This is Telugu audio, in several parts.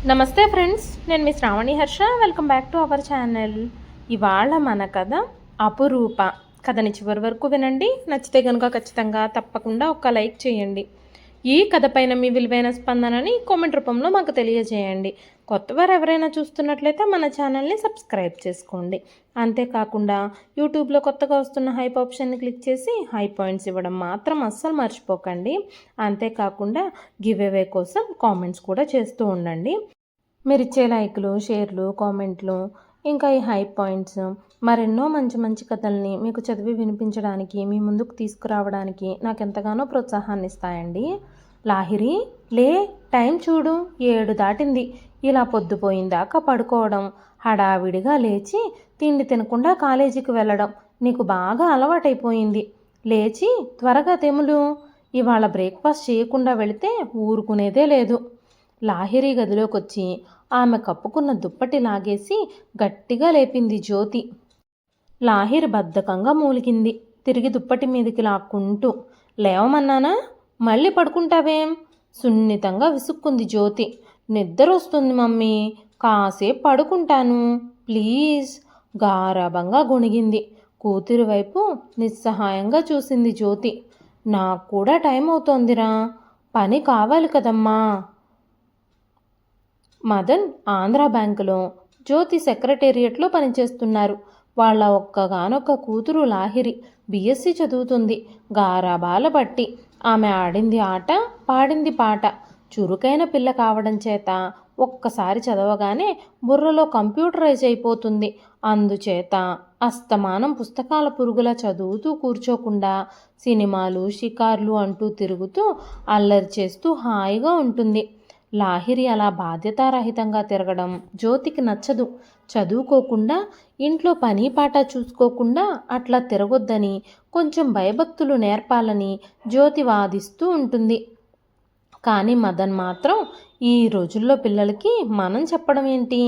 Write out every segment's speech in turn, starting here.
నమస్తే ఫ్రెండ్స్, నేను మీ Sravani Harsha. Welcome back to our channel. ఇవాళ మన కథ అపురూప. కథని చివరి వరకు వినండి. నచ్చితే కనుక ఖచ్చితంగా తప్పకుండా ఒక లైక్ చేయండి. ఈ కథ పైన మీ విలువైన స్పందనని కామెంట్ రూపంలో మాకు తెలియజేయండి. కొత్తవారు ఎవరైనా చూస్తున్నట్లయితే మన ఛానల్ని సబ్స్క్రైబ్ చేసుకోండి. అంతేకాకుండా యూట్యూబ్లో కొత్తగా వస్తున్న హైప్ ఆప్షన్ని క్లిక్ చేసి హై పాయింట్స్ ఇవ్వడం మాత్రం అస్సలు మర్చిపోకండి. అంతేకాకుండా గివ్ అవే కోసం కామెంట్స్ కూడా చేస్తూ ఉండండి. మీరు ఇచ్చే లైక్లు, షేర్లు, కామెంట్లు, ఇంకా ఈ హై పాయింట్స్ మరెన్నో మంచి మంచి కథల్ని మీకు చదివి వినిపించడానికి, మీ ముందుకు తీసుకురావడానికి నాకు ఎంతగానో ప్రోత్సాహాన్ని ఇస్తాయండి. లాహిరి, లే, టైం చూడు, 7 దాటింది. ఇలా పొద్దుపోయిందాకా పడుకోవడం, హడావిడిగా లేచి తిండి తినకుండా కాలేజీకి వెళ్ళడం నీకు బాగా అలవాటైపోయింది. లేచి త్వరగా తెములు. ఇవాళ బ్రేక్ఫాస్ట్ చేయకుండా వెళితే ఊరుకునేదే లేదు. లాహిరి గదిలోకి వచ్చి ఆమె కప్పుకున్న దుప్పటి లాగేసి గట్టిగా లేపింది జ్యోతి. లాహిరి బద్ధకంగా మూలిగింది, తిరిగి దుప్పటి మీదకి లాక్కుంటూ. లేవమన్నానా? మళ్ళీ పడుకుంటావేం? సున్నితంగా విసుక్కుంది జ్యోతి. నిద్ర వస్తుంది మమ్మీ, కాసేపు పడుకుంటాను ప్లీజ్, గారాబంగా గొణిగింది. కూతురి వైపు నిస్సహాయంగా చూసింది జ్యోతి. నాకు కూడా టైం అవుతోందిరా, పని కావాలి కదమ్మా. మదన్ ఆంధ్రా బ్యాంకులో, జ్యోతి సెక్రటేరియట్లో పనిచేస్తున్నారు. వాళ్ళ ఒక్కగానొక్క కూతురు లాహిరి బీఎస్సీ చదువుతుంది. గారాబాల బట్టి ఆమె ఆడింది ఆట, పాడింది పాట. చురుకైన పిల్ల కావడం చేత ఒక్కసారి చదవగానే బుర్రలో కంప్యూటరైజ్ అయిపోతుంది. అందుచేత అస్తమానం పుస్తకాల పురుగులా చదువుతూ కూర్చోకుండా సినిమాలు, షికార్లు అంటూ తిరుగుతూ అల్లరి చేస్తూ హాయిగా ఉంటుంది. లాహిరి అలా బాధ్యతారహితంగా తిరగడం జ్యోతికి నచ్చదు. చదువుకోకుండా, ఇంట్లో పని పాట చూసుకోకుండా అట్లా తిరగొద్దని, కొంచెం భయభక్తులు నేర్పాలని జ్యోతి వాదిస్తూ ఉంటుంది. కానీ మదన్ మాత్రం ఈ రోజుల్లో పిల్లలకి మనం చెప్పడం ఏంటి,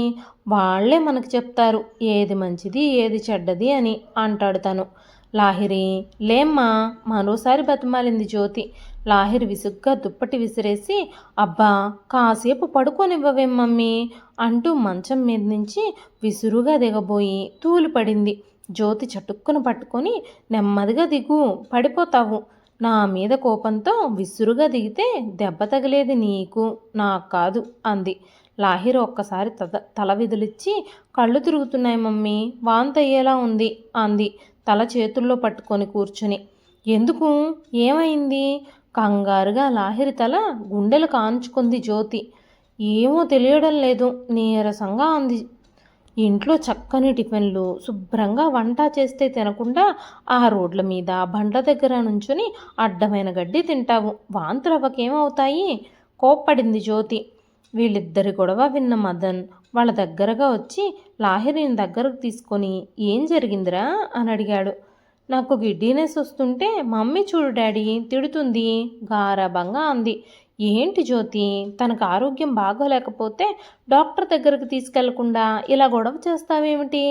వాళ్లే మనకు చెప్తారు ఏది మంచిది ఏది చెడ్డది అని అంటాడు తను. లాహిరి, లేమ్మా, మరోసారి బతిమాలింది జ్యోతి. లాహిరి విసుగ్గా దుప్పటి విసిరేసి, అబ్బా కాసేపు పడుకోనివ్వవేం మమ్మీ అంటూ మంచం మీద నుంచి విసురుగా దిగబోయి తూలిపడింది. జ్యోతి చటుక్కున పట్టుకొని, నెమ్మదిగా దిగు, పడిపోతావు. నా మీద కోపంతో విసురుగా దిగితే దెబ్బ తగిలేది నీకు, నాకు కాదు అంది. లాహిరి ఒక్కసారి తల విదిలిచ్చి, కళ్ళు తిరుగుతున్నాయి మమ్మీ, వాంతయ్యేలా ఉంది అంది తల చేతుల్లో పట్టుకొని కూర్చుని. ఎందుకు, ఏమైంది? కంగారుగా లాహిరి తల గుండెలు కాంచుకుంది జ్యోతి. ఏమో తెలియడం లేదు, నీరసంగా అంది. ఇంట్లో చక్కని టిఫిన్లు, శుభ్రంగా వంట చేస్తే తినకుండా ఆ రోడ్ల మీద బండ్ల దగ్గర నుంచుని అడ్డమైన గడ్డి తింటావు, వాంతులవ్వకేమవుతాయి? కోప్పడింది జ్యోతి. వీళ్ళిద్దరి గొడవ విన్న మదన్ వాళ్ళ దగ్గరగా వచ్చి లాహిరిని దగ్గరకు తీసుకొని, ఏం జరిగిందిరా అని అడిగాడు. నాకు గిడ్డీనెస్ వస్తుంటే మమ్మీ చూడు డాడీ తిడుతుంది, గారాబంగా అంది. ఏంటి జ్యోతి, తనకు ఆరోగ్యం బాగోలేకపోతే డాక్టర్ దగ్గరికి తీసుకెళ్లకుండా ఇలా గొడవ చేస్తావేమిటి?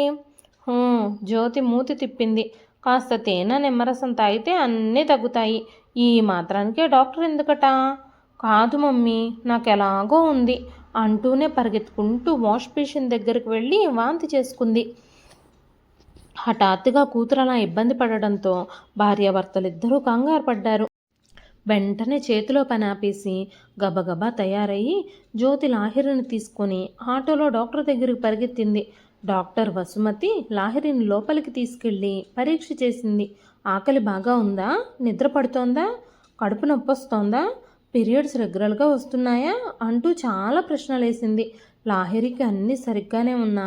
జ్యోతి మూతి తిప్పింది. కాస్త తేనె నిమ్మరసం తాగితే అన్నీ తగ్గుతాయి, ఈ మాత్రానికే డాక్టర్ ఎందుకట? కాదు మమ్మీ, నాకు ఎలాగో ఉంది అంటూనే పరిగెత్తుకుంటూ వాష్ బేసిన్ దగ్గరికి వెళ్ళి వాంతి చేసుకుంది. హఠాత్తుగా కూతురు అలా ఇబ్బంది పడడంతో భార్యాభర్తలిద్దరూ కంగారు పడ్డారు. వెంటనే చేతిలో పని ఆపేసి గబగబా తయారయ్యి జ్యోతి లాహిరిని తీసుకొని ఆటోలో డాక్టర్ దగ్గరికి పరిగెత్తింది. డాక్టర్ వసుమతి లాహిరిని లోపలికి తీసుకెళ్ళి పరీక్ష చేసింది. ఆకలి బాగా ఉందా? నిద్ర పడుతోందా? కడుపు నొప్పి వస్తోందా? పీరియడ్స్ రెగ్యులర్గా వస్తున్నాయా అంటూ చాలా ప్రశ్నలు వేసింది. లాహిరికి అన్నీ సరిగ్గానే ఉన్నా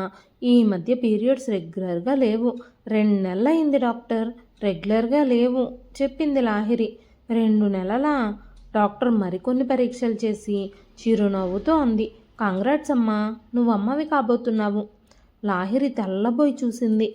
ఈ మధ్య పీరియడ్స్ రెగ్యులర్గా లేవు. 2 నెలలైంది డాక్టర్, రెగ్యులర్గా లేవు చెప్పింది లాహిరి. 2 నెలలా? డాక్టర్ మరికొన్ని పరీక్షలు చేసి చిరునవ్వుతో అంది. కంగ్రాట్స్ అమ్మా, నువ్వు అమ్మవి కాబోతున్నావు. లాహిరి తెల్లబోయి చూసింది.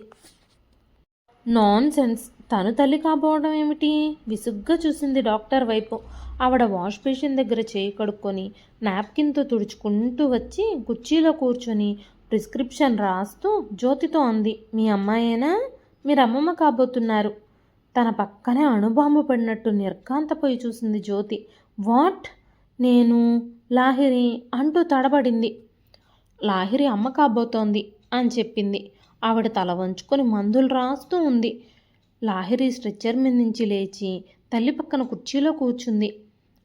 నాన్ సెన్స్, తను తల్లి కాబోవడం ఏమిటి? విసుగ్గా చూసింది డాక్టర్ వైపు. ఆవిడ వాష్ బేసిన్ దగ్గర చేయి కడుక్కొని నాప్కిన్తో తుడుచుకుంటూ వచ్చి కుర్చీలో కూర్చొని ప్రిస్క్రిప్షన్ రాస్తూ జ్యోతితో అంది. మీ అమ్మాయేనా? మీరు అమ్మమ్మ కాబోతున్నారు. తన పక్కనే అణుబాంబు పడినట్టు నిర్ఘాంతపోయి చూసింది జ్యోతి. వాట్? నేను? లాహిరి అంటూ తడబడింది. లాహిరి అమ్మ కాబోతోంది అని చెప్పింది. ఆవిడ తల వంచుకొని మందులు రాస్తూ ఉంది. లాహిరి స్ట్రెచ్చర్ మీద నుంచి లేచి తల్లి పక్కన కుర్చీలో కూర్చుంది.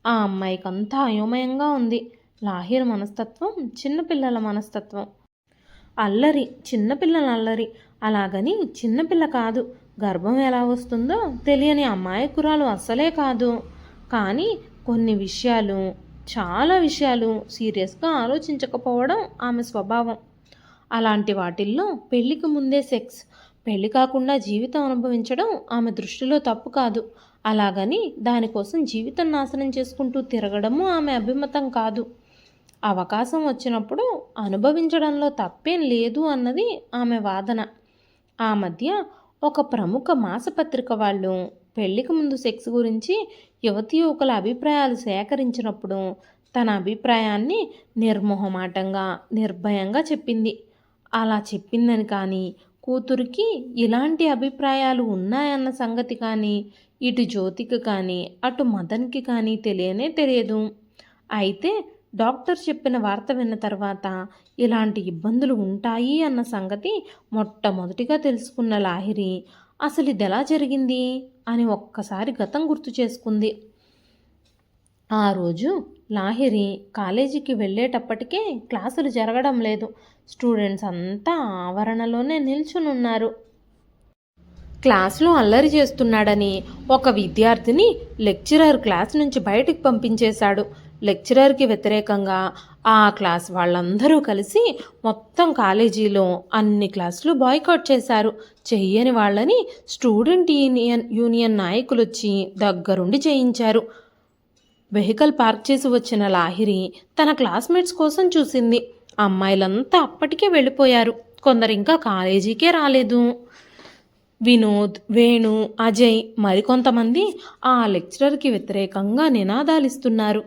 ఆ అమ్మాయికంతా అయోమయంగా ఉంది. లాహిరి మనస్తత్వం చిన్నపిల్లల మనస్తత్వం. అల్లరి, చిన్నపిల్లల అల్లరి. అలాగని చిన్నపిల్ల కాదు, గర్భం ఎలా వస్తుందో తెలియని అమాయకురాలు అస్సలే కాదు. కానీ కొన్ని విషయాలు, చాలా విషయాలు సీరియస్గా ఆలోచించకపోవడం ఆమె స్వభావం. అలాంటి వాటిల్లో పెళ్లికి ముందే సెక్స్, పెళ్లి కాకుండా జీవితం అనుభవించడం ఆమె దృష్టిలో తప్పు కాదు. అలాగని దానికోసం జీవితం నాశనం చేసుకుంటూ తిరగడము ఆమె అభిమతం కాదు. అవకాశం వచ్చినప్పుడు అనుభవించడంలో తప్పేం లేదు అన్నది ఆమె వాదన. ఆ మధ్య ఒక ప్రముఖ మాసపత్రిక వాళ్ళు పెళ్లికి ముందు సెక్స్ గురించి యువతీ యువకుల అభిప్రాయాలు సేకరించినప్పుడు తన అభిప్రాయాన్ని నిర్మోహమాటంగా, నిర్భయంగా చెప్పింది. అలా చెప్పిందని కానీ, కూతురికి ఇలాంటి అభిప్రాయాలు ఉన్నాయన్న సంగతి కానీ ఇటు జ్యోతికి కానీ అటు మదన్కి కానీ తెలియనే తెలియదు. అయితే డాక్టర్ చెప్పిన వార్త విన్న తర్వాత ఇలాంటి ఇబ్బందులు ఉంటాయి అన్న సంగతి మొట్టమొదటిగా తెలుసుకున్న లాహిరి అసలు ఇది ఎలా జరిగింది అని ఒక్కసారి గతం గుర్తు చేసుకుంది. ఆ రోజు లాహిరి కాలేజీకి వెళ్ళేటప్పటికే క్లాసులు జరగడం లేదు. స్టూడెంట్స్ అంతా ఆవరణలోనే నిల్చుని ఉన్నారు. క్లాస్లో అల్లరి చేస్తున్నాడని ఒక విద్యార్థిని లెక్చరర్ క్లాస్ నుంచి బయటికి పంపించేశాడు. లెక్చరర్కి వ్యతిరేకంగా ఆ క్లాస్ వాళ్ళందరూ కలిసి మొత్తం కాలేజీలో అన్ని క్లాసులు బాయ్కాట్ చేశారు. చెయ్యని వాళ్ళని స్టూడెంట్ యూనియన్ నాయకులు వచ్చి దగ్గరుండి చేయించారు. వెహికల్ పార్క్ చేసి వచ్చిన లాహిరి తన క్లాస్మేట్స్ కోసం చూసింది. అమ్మాయిలంతా అప్పటికే వెళ్ళిపోయారు. కొందరు ఇంకా కాలేజీకే రాలేదు. వినోద్, వేణు, అజయ్ మరికొంతమంది ఆ లెక్చరర్కి వ్యతిరేకంగా నినాదాలిస్తున్నారు.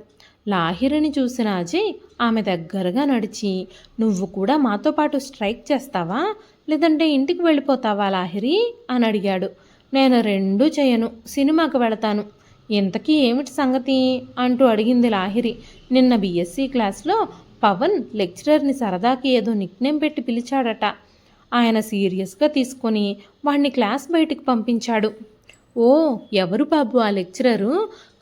లాహిరిని చూసిన అజయ్ ఆమె దగ్గరగా నడిచి, నువ్వు కూడా మాతో పాటు స్ట్రైక్ చేస్తావా, లేదంటే ఇంటికి వెళ్ళిపోతావా లాహిరి అని అడిగాడు. నేను రెండూ చేయను, సినిమాకి వెళతాను. ఇంతకీ ఏమిటి సంగతి అంటూ అడిగింది లాహిరి. నిన్న బీఎస్సీ క్లాస్లో పవన్ లెక్చరర్ని సరదాకి ఏదో నిక్నేమ్ పెట్టి పిలిచాడట. ఆయన సీరియస్గా తీసుకొని వాడిని క్లాస్ బయటికి పంపించాడు. ఓ, ఎవరు బాబు ఆ లెక్చరరు?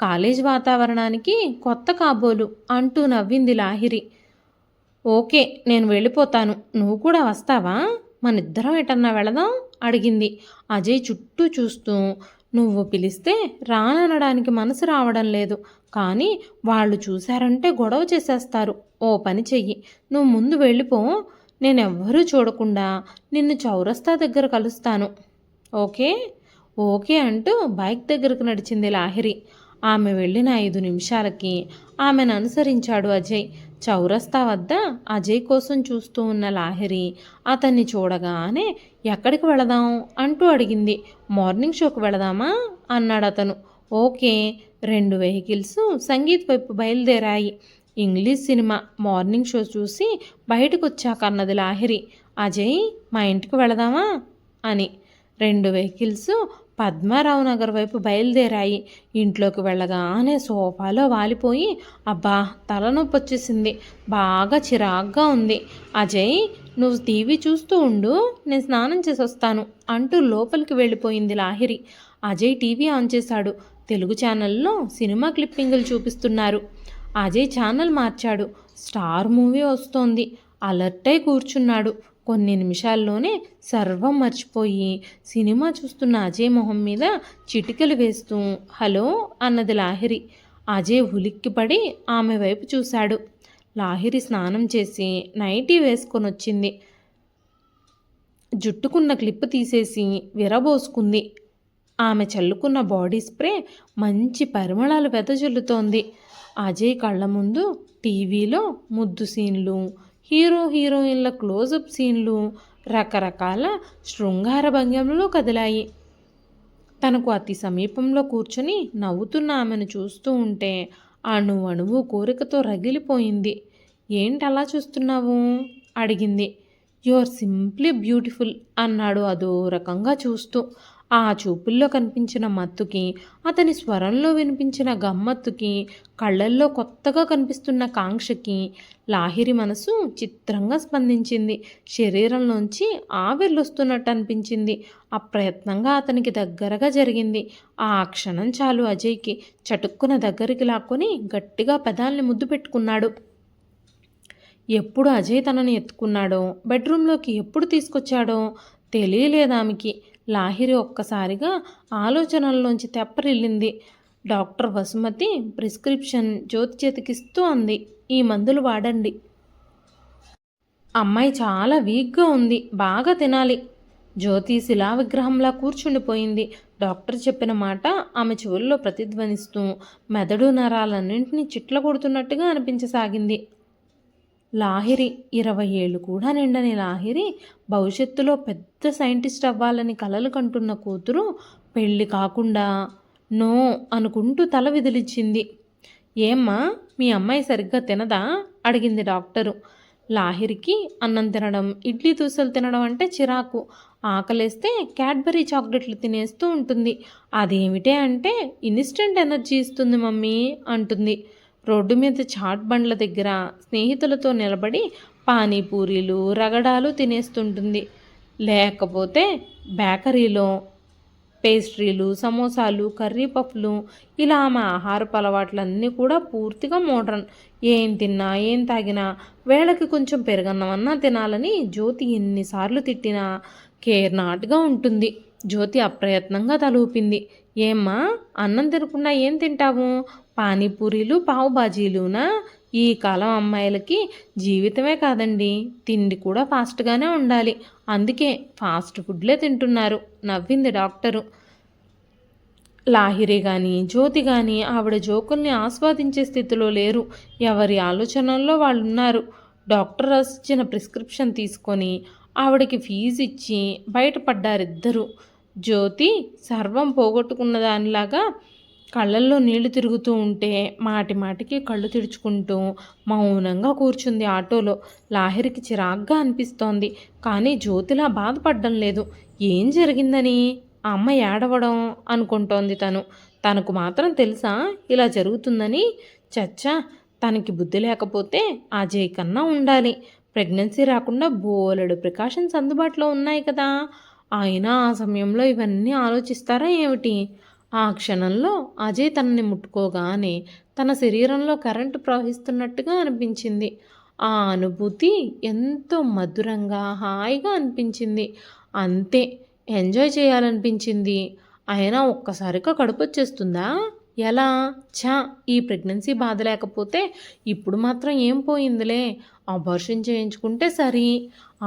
కాలేజ్ వాతావరణానికి కొత్త కాబోలు అంటూ నవ్వింది లాహిరి. ఓకే, నేను వెళ్ళిపోతాను, నువ్వు కూడా వస్తావా, మనిద్దరం ఎటన్నా వెళదాం అడిగింది. అజయ్ చుట్టూ చూస్తూ, నువ్వు పిలిస్తే రాననడానికి మనసు రావడం లేదు, కానీ వాళ్ళు చూశారంటే గొడవ చేసేస్తారు. ఓ పని చెయ్యి, నువ్వు ముందు వెళ్ళిపో, నేనెవ్వరూ చూడకుండా నిన్ను చౌరస్తా దగ్గర కలుస్తాను. ఓకే ఓకే అంటూ బైక్ దగ్గరకు నడిచింది లాహిరి. ఆమె వెళ్ళిన 5 నిమిషాలకి ఆమెను అనుసరించాడు అజయ్. చౌరస్తా వద్ద అజయ్ కోసం చూస్తూ ఉన్న లాహిరి అతన్ని చూడగానే ఎక్కడికి వెళదాం అంటూ అడిగింది. మార్నింగ్ షోకి వెళదామా అన్నాడు అతను. ఓకే. 2 వెహికల్స్ సంగీత్ వైపు బయలుదేరాయి. ఇంగ్లీష్ సినిమా మార్నింగ్ షో చూసి బయటకు వచ్చాక అన్నది లాహిరి. అజయ్, మా ఇంటికి వెళదామా అని. 2 వెహికల్స్ పద్మారావు నగర్ వైపు బయలుదేరాయి. ఇంట్లోకి వెళ్ళగానే సోఫాలో వాలిపోయి, అబ్బా తలనొప్పి వచ్చేసింది, బాగా చిరాగ్గా ఉంది. అజయ్, నువ్వు టీవీ చూస్తూ ఉండు, నేను స్నానం చేసి వస్తాను అంటూ లోపలికి వెళ్ళిపోయింది లాహిరి. అజయ్ టీవీ ఆన్ చేశాడు. తెలుగు ఛానల్లో సినిమా క్లిప్పింగులు చూపిస్తున్నారు. అజయ్ ఛానల్ మార్చాడు. స్టార్ మూవీ వస్తోంది. అలర్ట్ అయి కూర్చున్నాడు. కొన్ని నిమిషాల్లోనే సర్వం మర్చిపోయి సినిమా చూస్తున్న అజయ్ మొహం మీద చిటికలు వేస్తూ హలో అన్నది లాహిరి. అజయ్ ఉలిక్కిపడి ఆమె వైపు చూశాడు. లాహిరి స్నానం చేసి నైటీ వేసుకొని వచ్చింది. జుట్టుకున్న క్లిప్ తీసేసి విరబోసుకుంది. ఆమె చల్లుకున్న బాడీ స్ప్రే మంచి పరిమళాలు వెదజల్లుతోంది. అజయ్ కళ్ళ ముందు టీవీలో ముద్దు సీన్లు, హీరో హీరోయిన్ల క్లోజప్ సీన్లు రకరకాల శృంగార భంగిమలో కదిలాయి. తనకు అతి సమీపంలో కూర్చొని నవ్వుతున్న ఆమెను చూస్తూ ఉంటే అణువణువు కోరికతో రగిలిపోయింది. ఏంటలా చూస్తున్నావు అడిగింది. యు ఆర్ సింప్లీ బ్యూటిఫుల్ అన్నాడు అదో రకంగా చూస్తూ. ఆ చూపుల్లో కనిపించిన మత్తుకి, అతని స్వరంలో వినిపించిన గమ్మత్తుకి, కళ్ళల్లో కొత్తగా కనిపిస్తున్న కాంక్షకి లాహిరి మనసు చిత్రంగా స్పందించింది. శరీరంలోంచి ఆవిర్లొస్తున్నట్టు అనిపించింది. అప్రయత్నంగా అతనికి దగ్గరగా జరిగింది. ఆ క్షణం చాలు అజయ్కి. చటుక్కున దగ్గరికి లాక్కొని గట్టిగా పెదాల్ని ముద్దు పెట్టుకున్నాడు. ఎప్పుడు అజయ్ తనని ఎత్తుకున్నాడో, బెడ్రూంలోకి ఎప్పుడు తీసుకొచ్చాడో తెలియలేదామెకి. లాహిరి ఒక్కసారిగా ఆలోచనల్లోంచి తెప్పరిల్లింది. డాక్టర్ వసుమతి ప్రిస్క్రిప్షన్ జ్యోతి చేతికిస్తూ అంది, ఈ మందులు వాడండి. అమ్మాయి చాలా వీక్గా ఉంది, బాగా తినాలి. జ్యోతి శిలా విగ్రహంలా కూర్చుండిపోయింది. డాక్టర్ చెప్పిన మాట ఆమె చెవుల్లో ప్రతిధ్వనిస్తూ మెదడు నరాలన్నింటినీ చిట్ల కొడుతున్నట్టుగా అనిపించసాగింది. లాహిరి 20 ఏళ్ళు కూడా నిండని లాహిరి భవిష్యత్తులో పెద్ద సైంటిస్ట్ అవ్వాలని కలలు కంటున్న కూతురు పెళ్ళి కాకుండా నో అనుకుంటూ తల విదిలిచ్చింది. ఏమ్మా, మీ అమ్మాయి సరిగ్గా తినదా? అడిగింది డాక్టరు. లాహిరికి అన్నం తినడం, ఇడ్లీ దోశలు తినడం అంటే చిరాకు. ఆకలేస్తే క్యాడ్బరీ చాక్లెట్లు తినేస్తూ ఉంటుంది. అదేమిటే అంటే ఇన్స్టెంట్ ఎనర్జీ ఇస్తుంది మమ్మీ అంటుంది. రోడ్డు మీద చాట్ బండ్ల దగ్గర స్నేహితులతో నిలబడి పానీపూరీలు, రగడాలు తినేస్తుంటుంది. లేకపోతే బేకరీలో పేస్ట్రీలు, సమోసాలు, కర్రీ పఫ్లు, ఇలా ఆమె ఆహారపు అలవాట్లన్నీ కూడా పూర్తిగా మోడ్రన్. ఏం తిన్నా, ఏం తాగినా వేళకి కొంచెం పెరుగన్నమన్నా తినాలని జ్యోతి ఎన్నిసార్లు తిట్టినా కేర్ నాట్గా ఉంటుంది. జ్యోతి అప్రయత్నంగా తలూపింది. ఏమ్మా, అన్నం తినకుండా ఏం తింటావు? పానీపూరీలు, పావు బాజీలునా? ఈ కాలం అమ్మాయిలకి జీవితమే కాదండి, తిండి కూడా ఫాస్ట్గానే ఉండాలి. అందుకే ఫాస్ట్ ఫుడ్లే తింటున్నారు, నవ్వింది డాక్టరు. లాహిరి కానీ జ్యోతి కానీ ఆవిడ జోకుల్ని ఆస్వాదించే స్థితిలో లేరు. ఎవరి ఆలోచనల్లో వాళ్ళు ఉన్నారు. డాక్టర్ రాసిచ్చిన ప్రిస్క్రిప్షన్ తీసుకొని ఆవిడకి ఫీజు ఇచ్చి బయటపడ్డారిద్దరూ. జ్యోతి సర్వం పోగొట్టుకున్న దానిలాగా కళ్ళల్లో నీళ్లు తిరుగుతూ ఉంటే మాటి మాటికి కళ్ళు తుడుచుకుంటూ మౌనంగా కూర్చుంది ఆటోలో. లాహిరికి చిరాగ్గా అనిపిస్తోంది, కానీ జ్యోతిలా బాధపడడం లేదు. ఏం జరిగిందని ఆ అమ్మ ఏడవడం అనుకుంటోంది తను. తనకు మాత్రం తెలుసా ఇలా జరుగుతుందని? చచ్చా, తనకి బుద్ధి లేకపోతే అజయ్ కన్నా ఉండాలి. ప్రెగ్నెన్సీ రాకుండా బోలెడు ప్రికాషన్స్ అందుబాటులో ఉన్నాయి కదా. అయినా ఆ సమయంలో ఇవన్నీ ఆలోచిస్తారా ఏమిటి? ఆ క్షణంలో అజయ్ తనని ముట్టుకోగానే తన శరీరంలో కరెంటు ప్రవహిస్తున్నట్టుగా అనిపించింది. ఆ అనుభూతి ఎంతో మధురంగా, హాయిగా అనిపించింది. అంతే, ఎంజాయ్ చేయాలనిపించింది. అయినా ఒక్కసారిగా కడుపు వచ్చేస్తుందా? ఎలా? ఛా, ఈ ప్రెగ్నెన్సీ బాధ లేకపోతే ఇప్పుడు మాత్రం ఏం పోయిందిలే, అబార్షన్ చేయించుకుంటే సరి.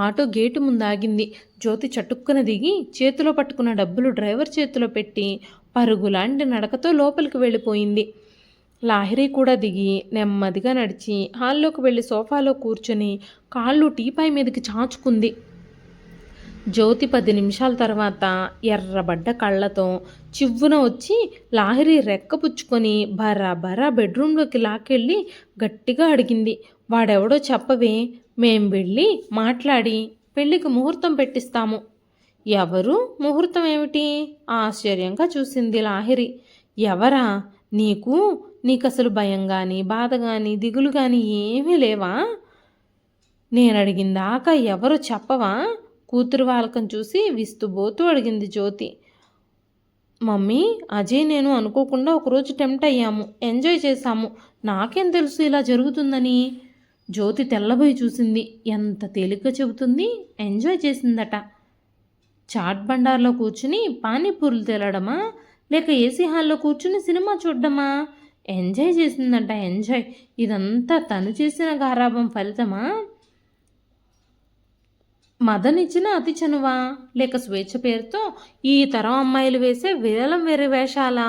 Auto gate ముందాగింది. జ్యోతి చటుక్కున దిగి చేతిలో పట్టుకున్న డబ్బులు డ్రైవర్ చేతిలో పెట్టి పరుగులాంటి నడకతో లోపలికి వెళ్ళిపోయింది. లాహిరి కూడా దిగి నెమ్మదిగా నడిచి హాల్లోకి వెళ్ళి సోఫాలో కూర్చొని కాళ్ళు టీపాయ్ మీదకి చాచుకుంది. జ్యోతి 10 నిమిషాల తర్వాత ఎర్రబడ్డ కళ్ళతో చివ్వున వచ్చి లాహిరి రెక్క పుచ్చుకొని బరాబరా బెడ్రూంలోకి లాక్కెళ్ళి గట్టిగా అడిగింది, వాడెవడో చెప్పవే, మేం వెళ్ళి మాట్లాడి పెళ్ళికి ముహూర్తం పెట్టిస్తాము. ఎవరు? ముహూర్తం ఏమిటి? ఆశ్చర్యంగా చూసింది లాహిరి. ఎవరా? నీకసలు భయం కానీ, బాధ కానీ, దిగులు కానీ ఏమీ లేవా? నేనడిగిందాకా ఎవరు చెప్పవా? కూతురు వాలకం చూసి విస్తుబోతూ అడిగింది జ్యోతి. మమ్మీ, అజయ్ నేను అనుకోకుండా ఒకరోజు టెంప్ట్ అయ్యాము, ఎంజాయ్ చేశాము. నాకేం తెలుసు ఇలా జరుగుతుందని? జ్యోతి తెల్లబోయి చూసింది. ఎంత తేలిగ్గా చెబుతుంది. ఎంజాయ్ చేసిందట. చాట్ బండార్లో కూర్చుని పానీపూరులు తినడమా, లేక ఏసీ హాల్లో కూర్చుని సినిమా చూడడమా? ఎంజాయ్ చేసిందంట, ఎంజాయ్. ఇదంతా తను చేసిన గారాబం ఫలితమా? మదన్ ఇచ్చిన అతి చనువా, లేక స్వేచ్ఛ పేరుతో ఈ తరం అమ్మాయిలు వేసే వేలం వేరే వేషాలా?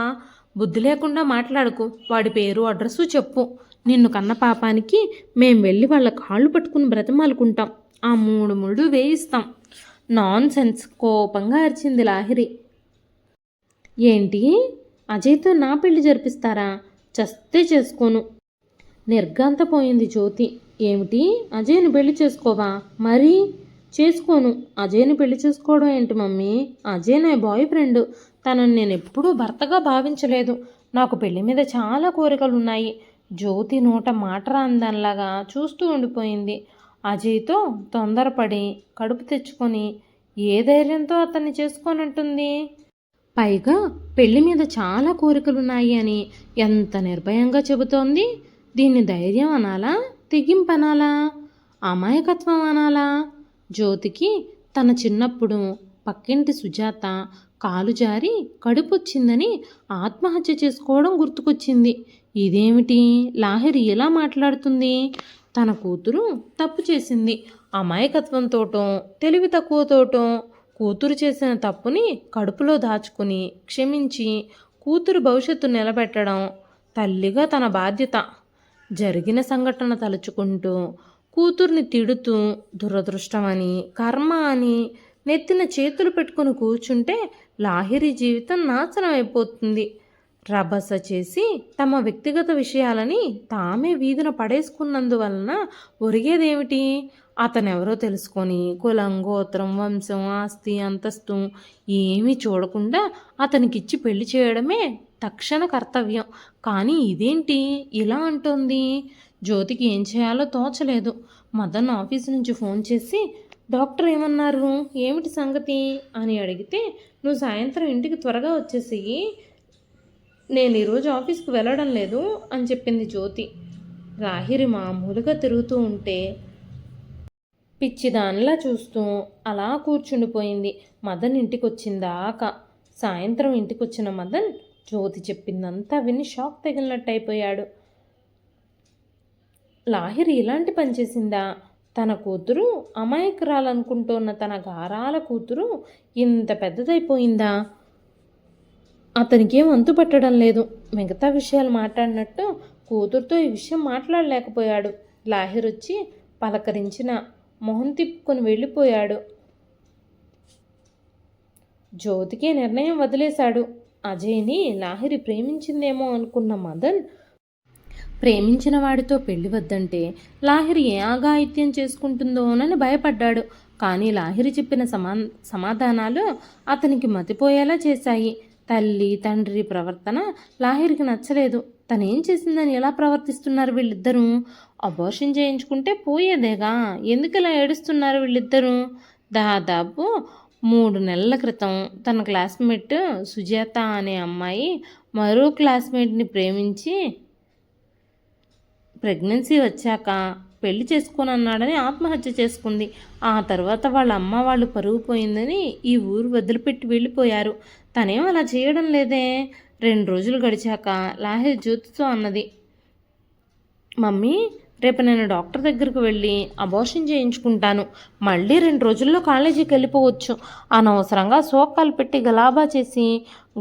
బుద్ధి లేకుండా మాట్లాడుకు. వాడి పేరు, అడ్రస్సు చెప్పు. నిన్ను కన్న పాపానికి మేం వెళ్ళి వాళ్ళ కాళ్ళు పట్టుకుని బ్రతమాలుకుంటాం, ఆ 3 ముళ్ళు వేయిస్తాం. నాన్ సెన్స్, కోపంగా అరిచింది లాహిరి. ఏంటి, అజయ్తో నా పెళ్లి జరిపిస్తారా? చస్తే చేసుకోను. నిర్ఘాంతపోయింది జ్యోతి. ఏమిటి, అజయ్ని పెళ్లి చేసుకోవా? మరి చేసుకోను. అజయ్ని పెళ్లి చేసుకోవడం ఏంటి మమ్మీ? అజయ్ నా బాయ్ ఫ్రెండ్. తనని నేను ఎప్పుడూ భర్తగా భావించలేదు. నాకు పెళ్లి మీద చాలా కోరికలున్నాయి. జ్యోతి నోట మాట రాందనలాగా చూస్తూ ఉండిపోయింది. అజయ్తో తొందరపడి కడుపు తెచ్చుకొని ఏ ధైర్యంతో అతన్ని చేసుకోనంటుంది? పైగా పెళ్లి మీద చాలా కోరికలున్నాయి అని ఎంత నిర్భయంగా చెబుతోంది. దీన్ని ధైర్యం అనాలా, తెగింపు అనాలా, అమాయకత్వం అనాలా? జ్యోతికి తన చిన్నప్పుడు పక్కింటి సుజాత కాలు జారి కడుపొచ్చిందని ఆత్మహత్య చేసుకోవడం గుర్తుకొచ్చింది. ఇదేమిటి, లాహిరి ఎలా మాట్లాడుతుంది? తన కూతురు తప్పు చేసింది. అమాయకత్వంతోటో తెలివి తక్కువతోటో కూతురు చేసిన తప్పుని కడుపులో దాచుకుని క్షమించి కూతురు భవిష్యత్తు నిలబెట్టడం తల్లిగా తన బాధ్యత. జరిగిన సంఘటన తలుచుకుంటూ కూతుర్ని తిడుతూ దురదృష్టమని కర్మ అని నెత్తిన చేతులు పెట్టుకుని కూర్చుంటే లాహిరి జీవితం నాశనం అయిపోతుంది. రభస చేసి తమ వ్యక్తిగత విషయాలని తామే వీధిన పడేసుకున్నందువలన ఒరిగేదేమిటి? అతనెవరో తెలుసుకొని కులం, గోత్రం, వంశం, ఆస్తి, అంతస్తు ఏమీ చూడకుండా అతనికిచ్చి పెళ్లి చేయడమే తక్షణ కర్తవ్యం. కానీ ఇదేంటి ఇలా అంటోంది? జ్యోతికి ఏం చేయాలో తోచలేదు. మదన్ ఆఫీస్ నుంచి ఫోన్ చేసి డాక్టర్ ఏమన్నారు, ఏమిటి సంగతి అని అడిగితే, నువ్వు సాయంత్రం ఇంటికి త్వరగా వచ్చేసి నేను ఈరోజు ఆఫీస్కి వెళ్ళడం లేదు అని చెప్పింది జ్యోతి. లాహిరి మామూలుగా తిరుగుతూ ఉంటే పిచ్చిదానిలా చూస్తూ అలా కూర్చుండిపోయింది. మదన్ ఇంటికి వచ్చిందాకా. సాయంత్రం ఇంటికి వచ్చిన మదన్ జ్యోతి చెప్పిందంతా విని షాక్ తగిలినట్టు అయిపోయాడు. లాహిరి ఇలాంటి పని చేసిందా? తన కూతురు అమాయకురాలనుకుంటున్న తన గారాల కూతురు ఇంత పెద్దదైపోయిందా? అతనికేం అంతు పట్టడం లేదు. మిగతా విషయాలు మాట్లాడినట్టు కూతురుతో ఈ విషయం మాట్లాడలేకపోయాడు. లాహిర్ వచ్చి పలకరించిన మొహం తిప్పుకొని వెళ్ళిపోయాడు. జ్యోతికే నిర్ణయం వదిలేశాడు. అజయ్ని లాహిరి ప్రేమించిందేమో అనుకున్న మదన్ ప్రేమించిన వాడితో పెళ్లి వద్దంటే లాహిరి ఏ ఆగాయిత్యం చేసుకుంటుందోనని భయపడ్డాడు. కానీ లాహిరి చెప్పిన సమాధానాలు అతనికి మతిపోయేలా చేశాయి. తల్లి తండ్రి ప్రవర్తన లాహిరికి నచ్చలేదు. తనేం చేసిందని ఎలా ప్రవర్తిస్తున్నారు వీళ్ళిద్దరూ? అబార్షన్ చేయించుకుంటే పోయేదేగా, ఎందుకు ఇలా ఏడుస్తున్నారు వీళ్ళిద్దరూ? దాదాపు 3 నెలల క్రితం తన క్లాస్మేట్ సుజాత అనే అమ్మాయి మరో క్లాస్మేట్ని ప్రేమించి ప్రెగ్నెన్సీ వచ్చాక పెళ్లి చేసుకోనన్నాడని ఆత్మహత్య చేసుకుంది. ఆ తర్వాత వాళ్ళ అమ్మ వాళ్ళు పరుగు పోయిందని ఈ ఊరు వదిలిపెట్టి వెళ్ళిపోయారు. తనేం అలా చేయడం లేదే. 2 రోజులు గడిచాక లాహిర్ జ్యోతితో అన్నది, మమ్మీ రేపు నేను డాక్టర్ దగ్గరకు వెళ్ళి అబార్షన్ చేయించుకుంటాను. మళ్ళీ 2 రోజుల్లో కాలేజీకి వెళ్ళిపోవచ్చు. అనవసరంగా సోకాలు పెట్టి గలాబా చేసి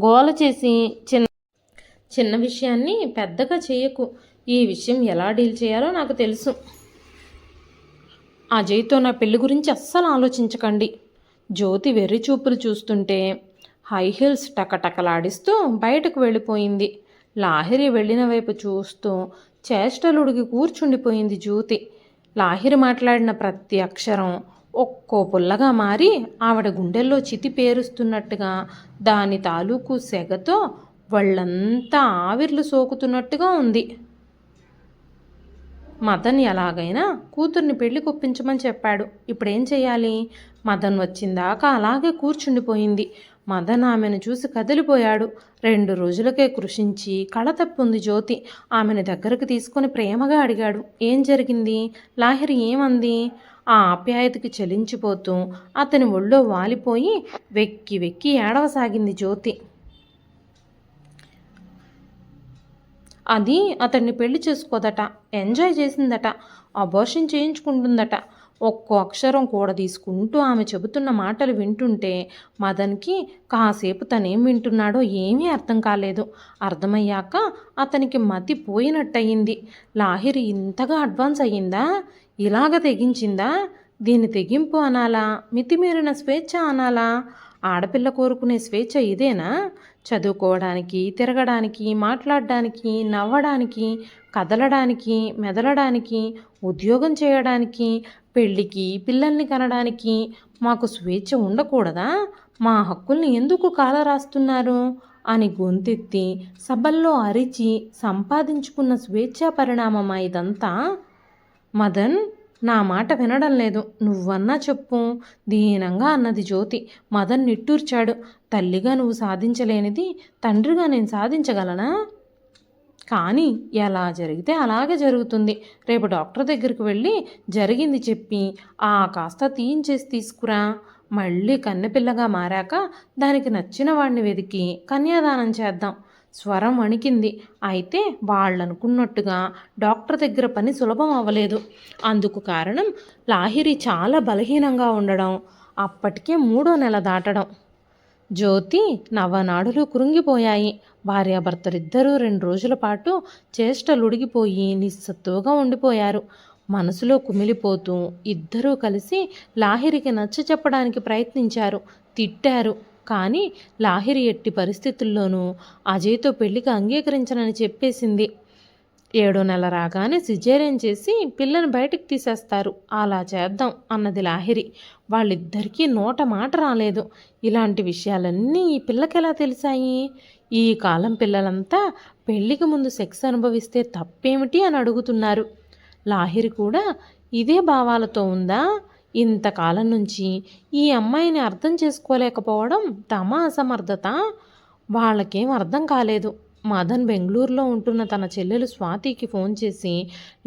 గోల చేసి చిన్న విషయాన్ని పెద్దగా చేయకు. ఈ విషయం ఎలా డీల్ చేయాలో నాకు తెలుసు. అజయ్తో నా పెళ్లి గురించి అస్సలు ఆలోచించకండి. జ్యోతి వెర్రి చూపులు చూస్తుంటే హై హీల్స్ టకటకలాడిస్తూ బయటకు వెళ్ళిపోయింది. లాహిరి వెళ్ళిన వైపు చూస్తూ చేష్టలుడికి కూర్చుండిపోయింది జ్యోతి. లాహిరి మాట్లాడిన ప్రతి అక్షరం ఒక్కో పుల్లగా మారి ఆవిడ గుండెల్లో చితి పేరుస్తున్నట్టుగా, దాని తాలూకు సెగతో వాళ్ళంతా ఆవిర్లు సోకుతున్నట్టుగా ఉంది. మదన్ ఎలాగైనా కూతుర్ని పెళ్లి కొప్పించమని చెప్పాడు. ఇప్పుడేం చేయాలి? మదన్ వచ్చిందాకా అలాగే కూర్చుండిపోయింది. మదన్ ఆమెను చూసి కదిలిపోయాడు. 2 రోజులకే కృషించి కళ తప్పుంది జ్యోతి. ఆమెను దగ్గరకు తీసుకొని ప్రేమగా అడిగాడు, ఏం జరిగింది? లాహిరి ఏమంది? ఆ ఆప్యాయతకి చలించిపోతూ అతని ఒళ్ళో వాలిపోయి వెక్కి వెక్కి ఏడవసాగింది జ్యోతి. అది అతన్ని పెళ్లి చేసుకోదట, ఎంజాయ్ చేసిందట, అబార్షన్ చేయించుకుంటుందట. ఒక్కో అక్షరం కూడా తీసుకుంటూ ఆమె చెబుతున్న మాటలు వింటుంటే మదన్కి కాసేపు తనేం వింటున్నాడో ఏమీ అర్థం కాలేదు. అర్థమయ్యాక అతనికి మతి పోయినట్టయింది. లాహిరి ఇంతగా అడ్వాన్స్ అయ్యిందా? ఇలాగ తెగించిందా? దీన్ని తెగింపు అనాలా, మితిమీరిన స్వేచ్ఛ అనాలా? ఆడపిల్ల కోరుకునే స్వేచ్ఛ ఇదేనా? చదువుకోవడానికి, తిరగడానికి, మాట్లాడడానికి, నవ్వడానికి, కదలడానికి, మెదలడానికి, ఉద్యోగం చేయడానికి, పెళ్ళికి, పిల్లల్ని కనడానికి మాకు స్వేచ్ఛ ఉండకూడదా? మా హక్కుల్ని ఎందుకు కాలరాస్తున్నారు అని గొంతెత్తి సభల్లో అరిచి సంపాదించుకున్న స్వేచ్ఛా పరిణామమా ఇదంతా? మదన్ నా మాట వినడం లేదు. నువ్వన్నా చెప్పు, దీనంగా అన్నది జ్యోతి. మదన్ నిట్టూర్చాడు. తల్లిగా నువ్వు సాధించలేనిది తండ్రిగా నేను సాధించగలనా? కానీ ఎలా జరిగితే అలాగే జరుగుతుంది. రేపు డాక్టర్ దగ్గరికి వెళ్ళి జరిగింది చెప్పి కాస్త తీయించేసి తీసుకురా. మళ్ళీ కన్నెపిల్లగా మారాక దానికి నచ్చిన వాడిని వెతికి కన్యాదానం చేద్దాం. స్వరం వణికింది. అయితే వాళ్ళనుకున్నట్టుగా డాక్టర్ దగ్గర పని సులభం అవ్వలేదు. అందుకు కారణం లాహిరి చాలా బలహీనంగా ఉండడం, అప్పటికే 3వ నెల దాటడం. జ్యోతి నవనాడులు కృంగిపోయాయి. భార్యాభర్తలిద్దరూ 2 రోజుల పాటు చేష్టలుడిగిపోయి నిస్సత్తువగా ఉండిపోయారు. మనసులో కుమిలిపోతూ ఇద్దరూ కలిసి లాహిరికి నచ్చ చెప్పడానికి ప్రయత్నించారు, తిట్టారు. కానీ లాహిరి ఎట్టి పరిస్థితుల్లోనూ అజయ్తో పెళ్లికి అంగీకరించనని చెప్పేసింది. 7వ నెల రాగానే సిజేరియన్ చేసి పిల్లని బయటకు తీసేస్తారు, అలా చేద్దాం అన్నది లాహిరి. వాళ్ళిద్దరికీ నోట మాట రాలేదు. ఇలాంటి విషయాలన్నీ ఈ పిల్లకెలా తెలిసాయి? ఈ కాలం పిల్లలంతా పెళ్లికి ముందు సెక్స్ అనుభవిస్తే తప్పేమిటి అని అడుగుతున్నారు. లాహిరి కూడా ఇదే భావాలతో ఉందా? ఇంతకాలం నుంచి ఈ అమ్మాయిని అర్థం చేసుకోలేకపోవడం తమ అసమర్థత? వాళ్ళకేం అర్థం కాలేదు. మదన్ బెంగళూరులో ఉంటున్న తన చెల్లెలు స్వాతికి ఫోన్ చేసి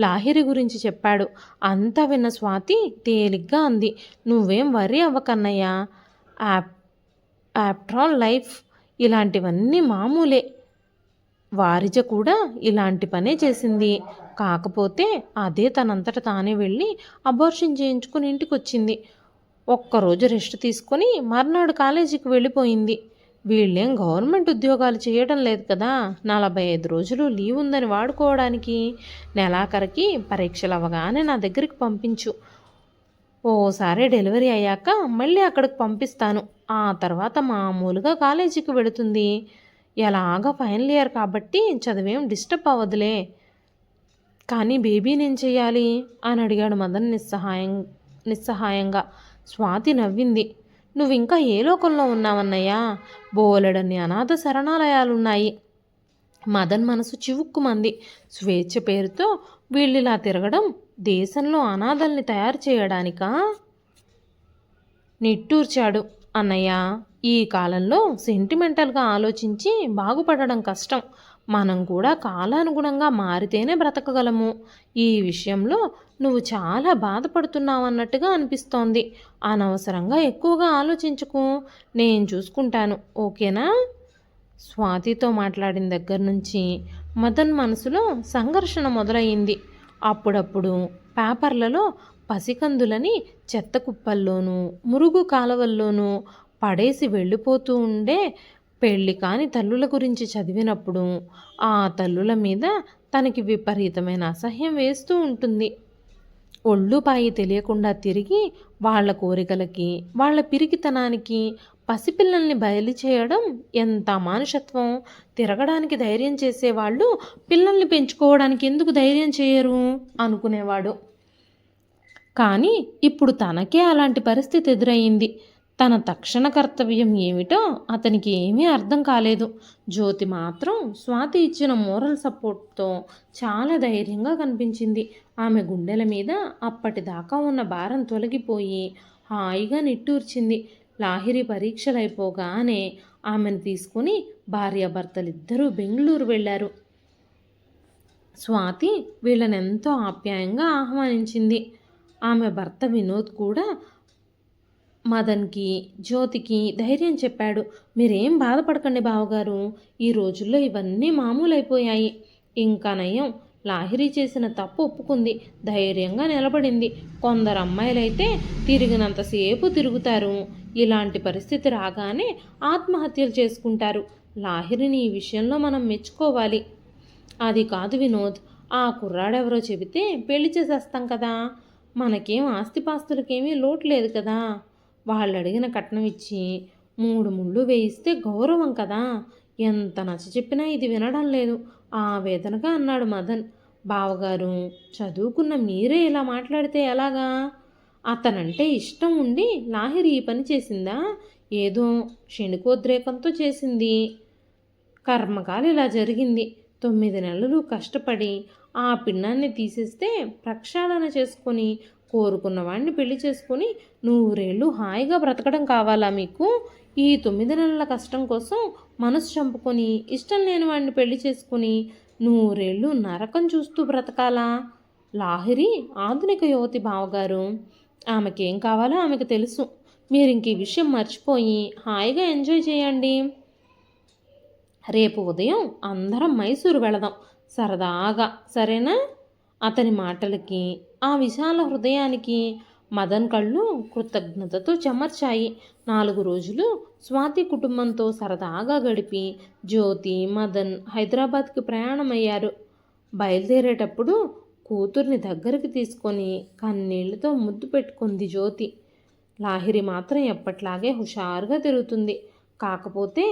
లాహిరి గురించి చెప్పాడు. అంతా విన్న స్వాతి తేలిగ్గా అంది, నువ్వేం వర్రీ అవ్వకన్నయ్యా, ఆఫ్టర్ ఆల్ లైఫ్ ఇలాంటివన్నీ మామూలే. వారిజ కూడా ఇలాంటి పనే చేసింది. కాకపోతే అదే తనంతట తానే వెళ్ళి అబార్షన్ చేయించుకుని ఇంటికి వచ్చింది. ఒక్కరోజు రెస్ట్ తీసుకొని మర్నాడు కాలేజీకి వెళ్ళిపోయింది. వీళ్ళేం గవర్నమెంట్ ఉద్యోగాలు చేయడం లేదు కదా, 45 రోజులు లీవ్ ఉందని వాడుకోవడానికి. నెలాఖరికి పరీక్షలు అవ్వగానే నా దగ్గరికి పంపించు. ఓసారి డెలివరీ అయ్యాక మళ్ళీ అక్కడికి పంపిస్తాను. ఆ తర్వాత మామూలుగా కాలేజీకి వెళుతుంది. ఎలాగా ఫైనల్ ఇయర్ కాబట్టి చదివేం డిస్టర్బ్ అవ్వదులే. కానీ బేబీనేం చెయ్యాలి అని అడిగాడు మదన్ నిస్సహాయంగా. స్వాతి నవ్వింది. నువ్వింకా ఏ లోకంలో ఉన్నావన్నయ్యా? బోలెడన్ని అనాథ శరణాలయాలున్నాయి. మదన్ మనసు చివుక్కుమంది. స్వేచ్ఛ పేరుతో వీళ్ళిలా తిరగడం దేశంలో అనాథల్ని తయారు చేయడానికా? నిట్టూర్చాడు. అన్నయ్య, ఈ కాలంలో సెంటిమెంటల్గా ఆలోచించి బాగుపడడం కష్టం. మనం కూడా కాలానుగుణంగా మారితేనే బ్రతకగలము. ఈ విషయంలో నువ్వు చాలా బాధపడుతున్నావన్నట్టుగా అనిపిస్తోంది. అనవసరంగా ఎక్కువగా ఆలోచించుకు, నేను చూసుకుంటాను, ఓకేనా? స్వాతితో మాట్లాడిన దగ్గర నుంచి మదన్ మనసులో సంఘర్షణ మొదలయ్యింది. అప్పుడప్పుడు పేపర్లలో పసికందులని చెత్త కుప్పల్లోనూ మురుగు కాలవల్లోనూ పడేసి వెళ్ళిపోతూ ఉండే పెళ్ళి కాని తల్లుల గురించి చదివినప్పుడు ఆ తల్లుల మీద తనకి విపరీతమైన అసహ్యం వేస్తూ ఉంటుంది. ఒళ్ళుపాయి తెలియకుండా తిరిగి వాళ్ళ కోరికలకి, వాళ్ళ పిరికితనానికి పసిపిల్లల్ని బయలు చేయడం ఎంత అమానుషత్వం. తిరగడానికి ధైర్యం చేసేవాళ్ళు పిల్లల్ని పెంచుకోవడానికి ఎందుకు ధైర్యం చేయరు అనుకునేవాడు. కానీ ఇప్పుడు తనకే అలాంటి పరిస్థితి ఎదురయ్యింది. తన తక్షణ కర్తవ్యం ఏమిటో అతనికి ఏమీ అర్థం కాలేదు. జ్యోతి మాత్రం స్వాతి ఇచ్చిన మోరల్ సపోర్ట్తో చాలా ధైర్యంగా కనిపించింది. ఆమె గుండెల మీద అప్పటిదాకా ఉన్న భారం తొలగిపోయి హాయిగా నిట్టూర్చింది. లాహిరి పరీక్షలైపోగానే ఆమెను తీసుకుని భార్యాభర్తలిద్దరూ బెంగళూరు వెళ్ళారు. స్వాతి వీళ్ళనెంతో ఆప్యాయంగా ఆహ్వానించింది. ఆమె భర్త వినోద్ కూడా మదన్కి, జ్యోతికి ధైర్యం చెప్పాడు. మీరేం బాధపడకండి బావగారు, ఈ రోజుల్లో ఇవన్నీ మామూలైపోయాయి. ఇంకా నయం, లాహిరి చేసిన తప్పు ఒప్పుకుంది, ధైర్యంగా నిలబడింది. కొందరు అమ్మాయిలైతే తిరిగినంతసేపు తిరుగుతారు. ఇలాంటి పరిస్థితి రాగానే ఆత్మహత్యలు చేసుకుంటారు. లాహిరిని ఈ విషయంలో మనం మెచ్చుకోవాలి. అది కాదు వినోద్, ఆ కుర్రాడెవరో చెబితే పెళ్లి చేసేస్తాం కదా. మనకేం ఆస్తిపాస్తులకేమీ లోటు లేదు కదా. వాళ్ళు అడిగిన కట్నం ఇచ్చి 3 ముళ్ళు వేయిస్తే గౌరవం కదా. ఎంత నచ్చ చెప్పినా ఇది వినడం లేదు. ఆవేదనగా అన్నాడు మదన్. బావగారు, చదువుకున్న మీరే ఇలా మాట్లాడితే ఎలాగా? అతనంటే ఇష్టం ఉండి లాహిరి ఈ పని చేసిందా? ఏదో క్షణికోద్రేకంతో చేసింది. కర్మకాలు ఇలా జరిగింది. 9 నెలలు కష్టపడి ఆ పిండాన్ని తీసేస్తే ప్రక్షాళన చేసుకొని కోరుకున్న వాడిని పెళ్లి చేసుకొని 100 ఏళ్ళు హాయిగా బ్రతకడం కావాలా మీకు? ఈ 9 నెలల కష్టం కోసం మనసు చంపుకొని ఇష్టం లేని వాడిని పెళ్లి చేసుకొని 100 ఏళ్ళు నరకం చూస్తూ బ్రతకాలా? లాహిరి ఆధునిక యువతి బావగారు. ఆమెకేం కావాలో ఆమెకు తెలుసు. మీరు ఇంక ఈ విషయం మర్చిపోయి హాయిగా ఎంజాయ్ చేయండి. రేపు ఉదయం అందరం మైసూరు వెళదాం సరదాగా, సరేనా? అతని మాటలకి, ఆ విశాల హృదయానికి మదన్ కళ్ళు కృతజ్ఞతతో చెమర్చాయి. 4 రోజులు స్వాతి కుటుంబంతో సరదాగా గడిపి జ్యోతి, మదన్ హైదరాబాద్కి ప్రయాణమయ్యారు. బయలుదేరేటప్పుడు కూతుర్ని దగ్గరికి తీసుకొని కన్నీళ్లతో ముద్దు పెట్టుకుంది జ్యోతి. లాహిరి మాత్రం ఎప్పట్లాగే హుషారుగా తిరుగుతుంది. కాకపోతే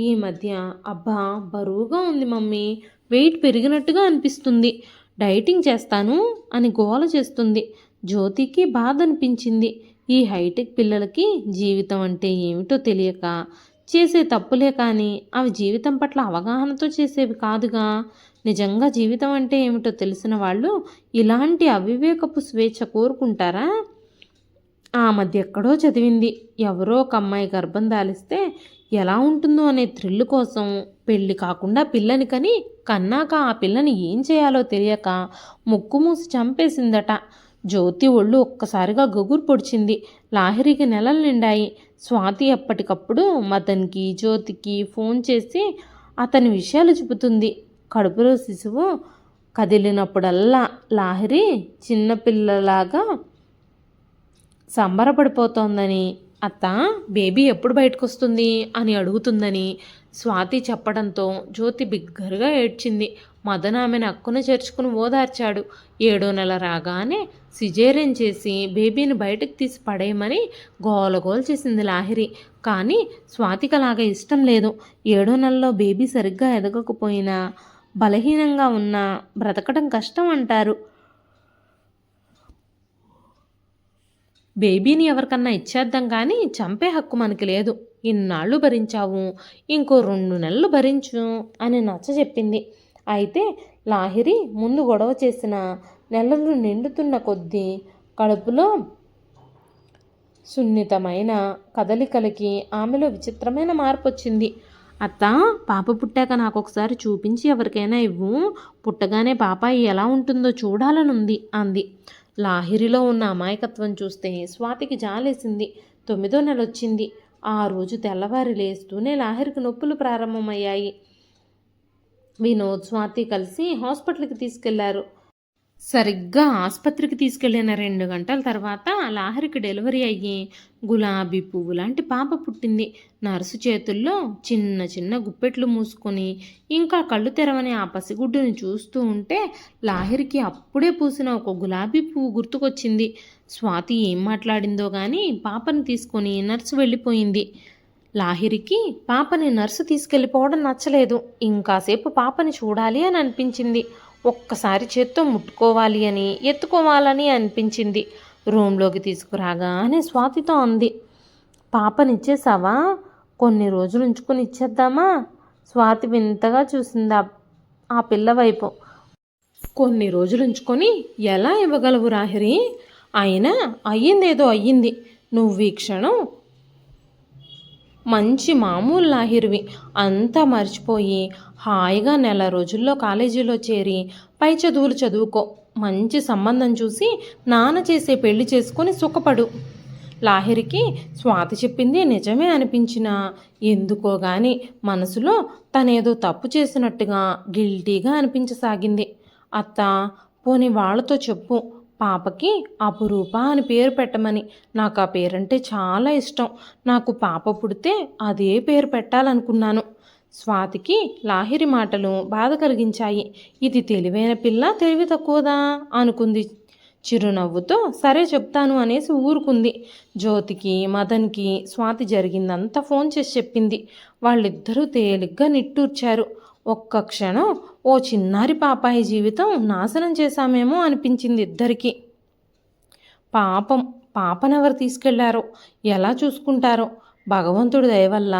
ఈ మధ్య అబ్బా బరువుగా ఉంది మమ్మీ, వెయిట్ పెరిగినట్టుగా అనిపిస్తుంది, డైటింగ్ చేస్తాను అని గోల చేస్తుంది. జ్యోతికి బాధ అనిపించింది. ఈ హైటెక్ పిల్లలకి జీవితం అంటే ఏమిటో తెలియక చేసే తప్పులే కానీ అవి జీవితం పట్ల అవగాహనతో చేసేవి కాదుగా. నిజంగా జీవితం అంటే ఏమిటో తెలిసిన వాళ్ళు ఇలాంటి అవివేకపు స్వేచ్ఛ కోరుకుంటారా? ఆ మధ్య ఎక్కడో చదివింది, ఎవరో ఒక అమ్మాయి గర్భం దాలిస్తే ఎలా ఉంటుందో అనే థ్రిల్ కోసం పెళ్ళి కాకుండా పిల్లని కని కన్నాక ఆ పిల్లని ఏం చేయాలో తెలియక ముక్కు మూసి చంపేసిందట. జ్యోతి ఒళ్ళు ఒక్కసారిగా గగురు పొడిచింది. లాహిరికి నెలలు నిండాయి. స్వాతి ఎప్పటికప్పుడు మదన్కి, జ్యోతికి ఫోన్ చేసి అతని విషయాలు చెబుతుంది. కడుపులో శిశువు కదిలినప్పుడల్లా లాహిరి చిన్నపిల్లలాగా సంబరపడిపోతోందని, అత్త బేబీ ఎప్పుడు బయటకు వస్తుంది అని అడుగుతుందని స్వాతి చెప్పడంతో జ్యోతి బిగ్గరగా ఏడ్చింది. మదన్ ఆమెను అక్కున చేర్చుకుని ఓదార్చాడు. 7వ నెల రాగానే సిజేరియన్ చేసి బేబీని బయటకు తీసి పడేయమని గోలగోల చేసింది లాహిరి. కానీ స్వాతికి అలాగా ఇష్టం లేదు. 7వ నెలలో బేబీ సరిగ్గా ఎదగకపోయినా, బలహీనంగా ఉన్నా బ్రతకడం కష్టం అంటారు. బేబీని ఎవరికన్నా ఇచ్చేద్దాం కానీ చంపే హక్కు మనకి లేదు. ఇన్నాళ్ళు భరించావు, ఇంకో 2 నెలలు భరించు అని నచ్చ చెప్పింది. అయితే లాహిరి ముందు గొడవ చేసిన నెలలు నిండుతున్న కొద్దీ కడుపులో సున్నితమైన కదలికలకి ఆమెలో విచిత్రమైన మార్పు వచ్చింది. అత్త, పాప పుట్టాక నాకు ఒకసారి చూపించి ఎవరికైనా ఇవ్వు, పుట్టగానే పాపాయి ఎలా ఉంటుందో చూడాలనుంది అంది. లాహిరిలో ఉన్న అమాయకత్వం చూస్తే స్వాతికి జాలేసింది. 9వ నెల వచ్చింది. ఆ రోజు తెల్లవారి లేస్తూనే లాహిరికి నొప్పులు ప్రారంభమయ్యాయి. వినోద్, స్వాతి కలిసి హాస్పిటల్కి తీసుకెళ్లారు. సరిగ్గా ఆసుపత్రికి తీసుకెళ్లిన 2 గంటల తర్వాత లాహిరికి డెలివరీ అయ్యి గులాబీ పువ్వు లాంటి పాప పుట్టింది. నర్సు చేతుల్లో చిన్న చిన్న గుప్పెట్లు మూసుకొని ఇంకా కళ్ళు తెరవని ఆ పసిగుడ్డుని చూస్తూ ఉంటే లాహిరికి అప్పుడే పూసిన ఒక గులాబీ పువ్వు గుర్తుకొచ్చింది. స్వాతి ఏం మాట్లాడిందో గాని పాపని తీసుకొని నర్సు వెళ్ళిపోయింది. లాహిరికి పాపని నర్సు తీసుకెళ్ళిపోవడం నచ్చలేదు. ఇంకాసేపు పాపని చూడాలి అని అనిపించింది. ఒక్కసారి చేత్తో ముట్టుకోవాలి అని, ఎత్తుకోవాలని అనిపించింది. రూమ్లోకి తీసుకురాగానే స్వాతితో అంది, పాపనిచ్చేసావా? కొన్ని రోజులు ఉంచుకొని ఇచ్చేద్దామా? స్వాతి వింతగా చూసింది ఆ పిల్ల వైపు. కొన్ని రోజులు ఉంచుకొని ఎలా ఇవ్వగలవు లాహిరి? అయినా అయ్యిందేదో అయ్యింది. నువ్వు ఈ క్షణం మంచి మామూలు లాహిరివి. అంతా మర్చిపోయి హాయిగా 1 నెల రోజుల్లో కాలేజీలో చేరి పై చదువులు చదువుకో. మంచి సంబంధం చూసి నాన్న చేసే పెళ్లి చేసుకొని సుఖపడు. లాహిరికి స్వాతి చెప్పింది నిజమే అనిపించినా ఎందుకో గాని మనసులో తనేదో తప్పు చేసినట్టుగా గిల్టీగా అనిపించసాగింది. అత్త, పోనీ వాళ్ళతో చెప్పు, పాపకి అపురూప అని పేరు పెట్టమని. నాకు ఆ పేరంటే చాలా ఇష్టం. నాకు పాప పుడితే అదే పేరు పెట్టాలనుకున్నాను. స్వాతికి లాహిరి మాటలు బాధ కలిగించాయి. ఇది తెలివైన పిల్ల తెలివి తక్కువదా అనుకుంది. చిరునవ్వుతో సరే చెప్తాను అనేసి ఊరుకుంది. జ్యోతికి మదన్కి స్వాతి జరిగిందంతా ఫోన్ చేసి చెప్పింది. వాళ్ళిద్దరూ తేలిగ్గా నిట్టూర్చారు. ఒక్క క్షణం ఓ చిన్నారి పాపాయి జీవితం నాశనం చేశామేమో అనిపించింది ఇద్దరికీ. పాపం, పాపనెవరు తీసుకెళ్లారో, ఎలా చూసుకుంటారో. భగవంతుడి దయ వల్ల